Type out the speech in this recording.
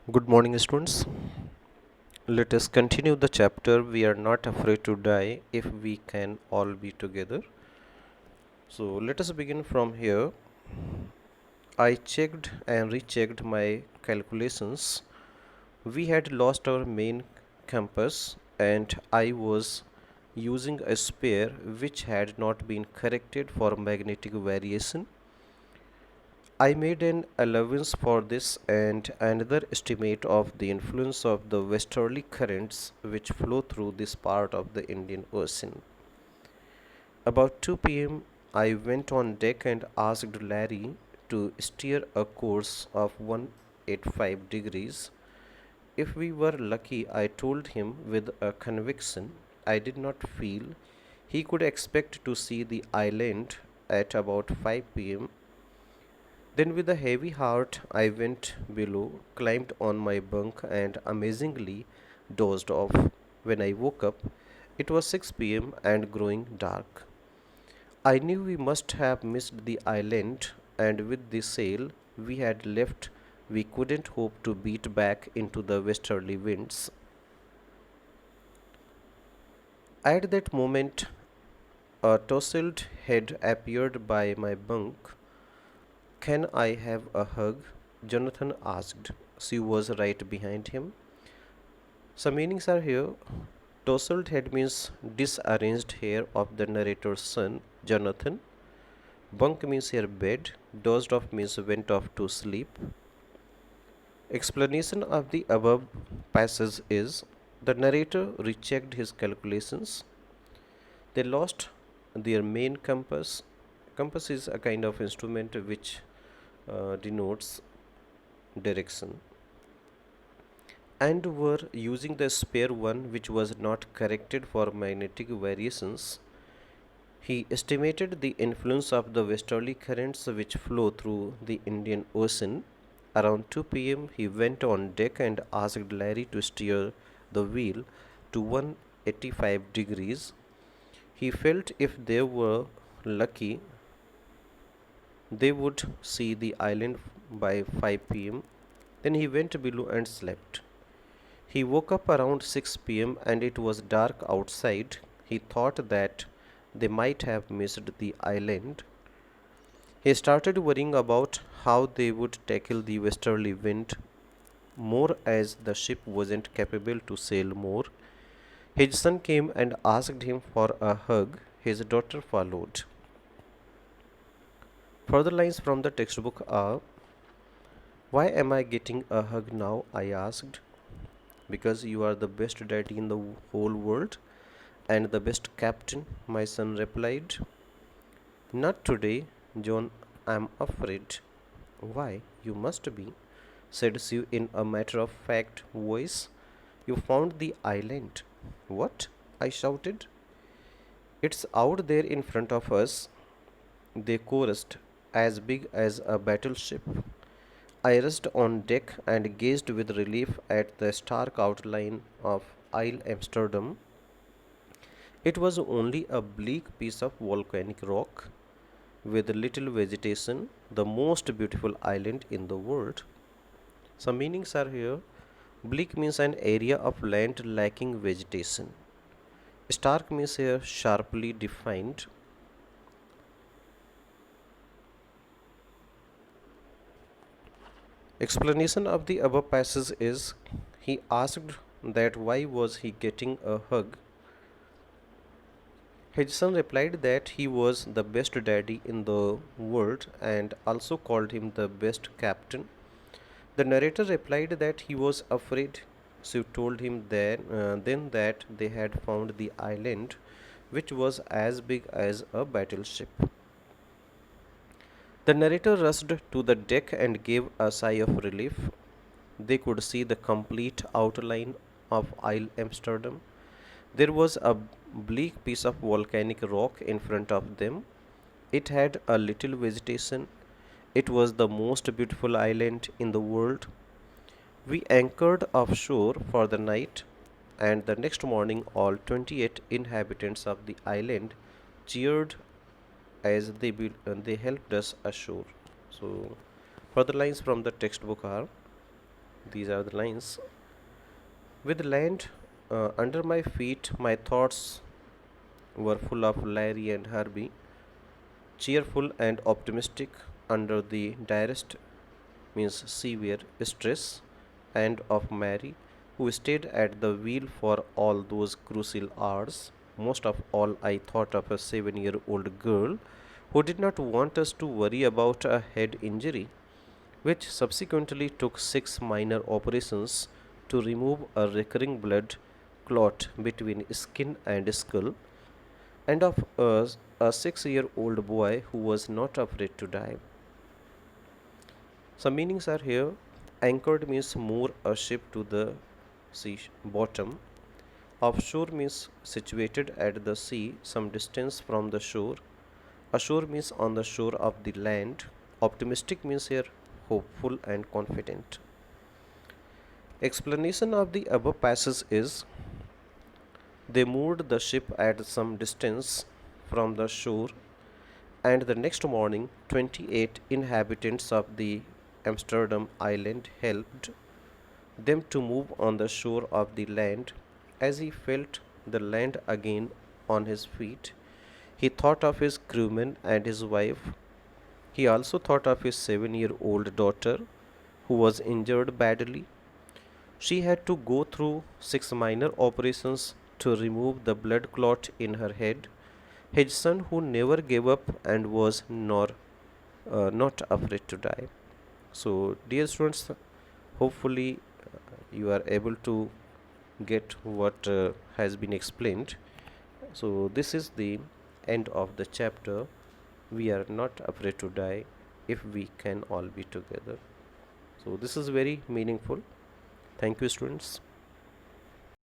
Good morning, students. Let us continue the chapter. We are not afraid to die if we can all be together. So, let us begin from here. I checked and rechecked my calculations. We had lost our main compass, and I was using a spare which had not been corrected for magnetic variation. I made an allowance for this and another estimate of the influence of the westerly currents which flow through this part of the Indian Ocean. About 2 p.m., I went on deck and asked Larry to steer a course of 185 degrees. If we were lucky, I told him with a conviction I did not feel, he could expect to see the island at about 5 p.m. Then, with a heavy heart, I went below, climbed on my bunk, and amazingly dozed off. When I woke up, it was 6 p.m. and growing dark. I knew we must have missed the island, and with the sail we had left, we couldn't hope to beat back into the westerly winds. At that moment, a tousled head appeared by my bunk. Can I have a hug? Jonathan asked. She was right behind him. Some meanings are here. Tousled head means disarranged hair of the narrator's son, Jonathan. Bunk means her bed. Dozed off means went off to sleep. Explanation of the above passage is the narrator rechecked his calculations. They lost their main compass. Compass is a kind of instrument which denotes direction, and were using the spare one which was not corrected for magnetic variations. He estimated the influence of the westerly currents which flow through the Indian Ocean. Around 2 p.m., he went on deck and asked Larry to steer the wheel to 185 degrees. He felt if they were lucky, they would see the island by 5 p.m. Then he went below and slept. He woke up around 6 p.m. and it was dark outside. He thought that they might have missed the island. He started worrying about how they would tackle the westerly wind, more as the ship wasn't capable to sail more. His son came and asked him for a hug. His daughter followed. Further lines from the textbook are: Why am I getting a hug now? I asked. Because you are the best daddy in the whole world and the best captain, my son replied. Not today, John, I'm afraid. Why, you must be, said Sue in a matter of fact voice. You found the island. What? I shouted. It's out there in front of us, they chorused, as big as a battleship. I rushed on deck and gazed with relief at the stark outline of Isle Amsterdam. It was only a bleak piece of volcanic rock with little vegetation, the most beautiful island in the world. Some meanings are here. Bleak means an area of land lacking vegetation. Stark means here sharply defined. Explanation of the above passage is he asked that why was he getting a hug. His son replied that he was the best daddy in the world and also called him the best captain. The narrator replied that he was afraid. She told him then that they had found the island, which was as big as a battleship. The narrator rushed to the deck and gave a sigh of relief. They could see the complete outline of Isle Amsterdam. There was a bleak piece of volcanic rock in front of them. It had a little vegetation. It was the most beautiful island in the world. We anchored offshore for the night, and the next morning, all 28 inhabitants of the island cheered as they helped us ashore. So, further lines from the textbook are These are the lines. With land under my feet, my thoughts were full of Larry and Herbie, cheerful and optimistic under the direst means severe stress, and of Mary, who stayed at the wheel for all those crucial hours. Most of all, I thought of a 7-year-old girl who did not want us to worry about a head injury, which subsequently took 6 minor operations to remove a recurring blood clot between skin and skull, and of a 6-year-old boy who was not afraid to die. Some meanings are here. Anchored means moor a ship to the sea bottom. Offshore means situated at the sea some distance from the shore. Ashore means on the shore of the land. Optimistic means here hopeful and confident. Explanation of the above passage is they moored the ship at some distance from the shore, and the next morning 28 inhabitants of the Amsterdam island helped them to move on the shore of the land. As he felt the land again on his feet, he thought of his crewmen and his wife. He also thought of his 7-year-old daughter who was injured badly. She had to go through 6 minor operations to remove the blood clot in her head. His son who never gave up and was not afraid to die. So, dear students, hopefully you are able to get what has been explained. So, this is the end of the chapter. We are not afraid to die if we can all be together. So, this is very meaningful. Thank you, students.